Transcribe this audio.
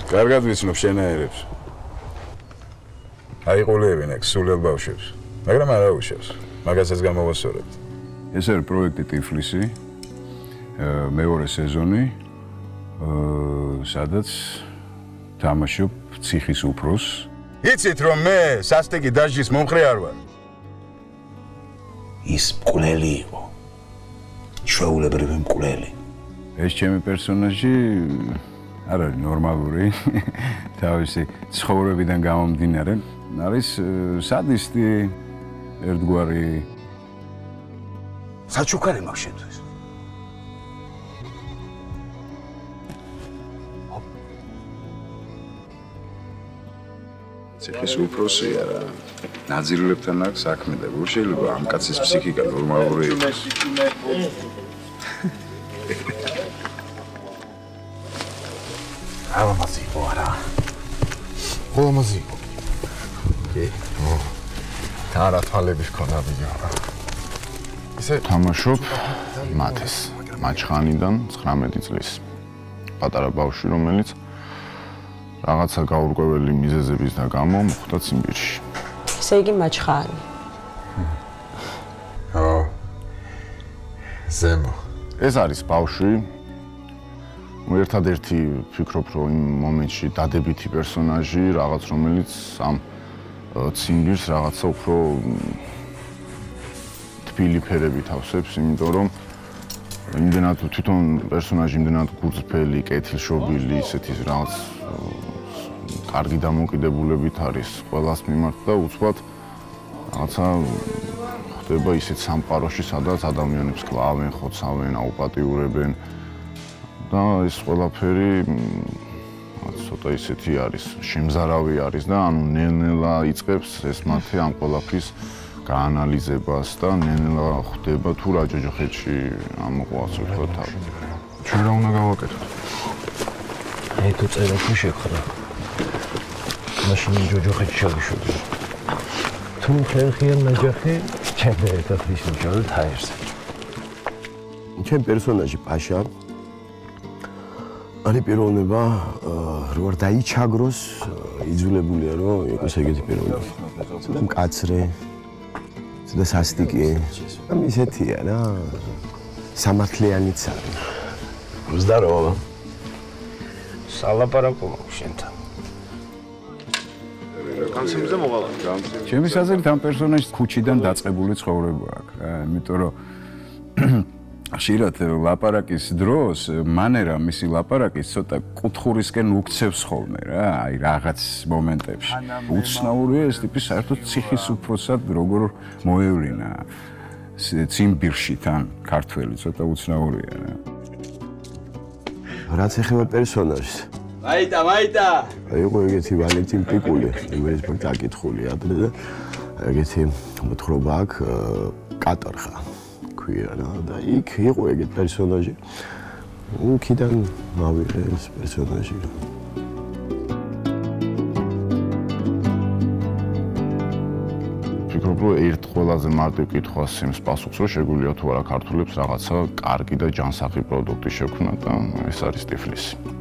კარგად ვიცნობ შენაერებს. აიყოლეებენ აქ სულელ ბავშვებს, მაგრამ არა უშავს. მაგასაც გამოვასწორებთ. ეს არის პროექტი ტიფლისი, მეორე სეზონი, სადაც თამაშობ ციხის უფროსს. იცით რომ მე სასტიკი დაჟის მომხრე არ ვარ. ის მკვლელი იყო. ჩვეულებრივი მკვლელი. ეს ჩემი პერსონაჟი არ არის ნორმალური. თავისი ცხოვრებიდან გამომდინარე, არის სადისტი, ერთგვარი საჩუქარი მაქვს შენთვის. ციხის უფროსი არა. ნაძირლებთან აქვს საქმე და გულ შეიძლება ამ კაცის ფსიქიკა ნორმალური იყოს. ალამაზი იყო არა. ალამაზი იყო. კი. თარა თვალები ჰქონდა ბიჭო. ისე თამაშობ მათეს მაჩხანიდან 19 წლის. პატარა ბავშვი, რომელიც რაღაცა გაურკვეველი მიზეზების და გამო მოხვდა ციმბირში. ესე იგი მაჩხანი. ზემო. ეს არის ბავშვი. ერთადერთი ფიქრობ, რომ იმ მომენტში დადებითი პერსონაჟი, რაღაც რომელიც ამ ციმბირს რაღაცა უფრო თბილი ფერებით ავსებს, იმიტომ რომ იმდენად თვითონ პერსონაჟი იმდენად გულწრფელი, კეთილშობილი, ისეთი რაღაც კარგი დამოკიდებულებით არის ყველას მიმართ და უცბად რაღაცა ხდება ისეთ სამყაროში, სადაც ადამიანებს კლავენ, ხოცავენ, აუპატიურებენ და ეს ყველაფერი ცოტა ისეთი არის, შემზარავი არის და ანუ ნელ-ნელა იწყებს ეს მათე ამ ყველაფრის გაანალიზებას და ნელ-ნელა ხდება თუ რა ჯოჯოხეთში ამოყვას ვთქვათ თავი. ჩვენ რა უნდა გავაკეთოთ? აი თუ წერაში შეგხრა. მაშინ ჯოჯოხეთში შევიშვი. თუ ხერხიან ნაჯახი, ჩემ ერთად ვისმიჟავთ ჰაერზე. ჩემ პერსონაჟი პაშა არის პიროვნება, რო არ დაიჩაგროს, იძულებულია რომ იყოს ეგეთი პიროვნება. ცოტა მკაცრე, ცოტა სასტიკი. ამ ისეთია რა. სამართლიანიც არის. ზდაროვა. სალაპარაკო შენთან. განცემზე მოყალა. ჩემი აზრით ამ პერსონაჟს ქუჩიდან დაწყებული ცხოვრება აქვს რა, იმიტომ რომ ხშირად ლაპარაკის დროს მანერა მისი ლაპარაკის ცოტა კუთხურისკენ უქცევს ხოლმე რა, აი რაღაც მომენტებში. უცნაურია ეს ტიპი საერთოდ ციხის უფროსად როგორ მოევლინა ციმბირში თან ქართველი ცოტა უცნაურია რა. რაც ეხება პერსონაჟს. მაიტა. იყო ეგეთი ვალენტინ პიკული, იმერის მაგ დაკითხული ადრე და ეგეთი მოთხრობა აქვს კატორხა. და იქ იყო ეგეთ პერსონაჟი. უკიდან მავიღე ეს პერსონაჟი. ფიქრობ, რომ ერთ ყველაზე მარტივ კითხვას იმს პასუხს, რომ შეგვიძლია თუ არა ქართულებს რაღაცა კარგი და ჯანსაღი პროდუქტი შექმნათ და ეს არის ტიფლისი.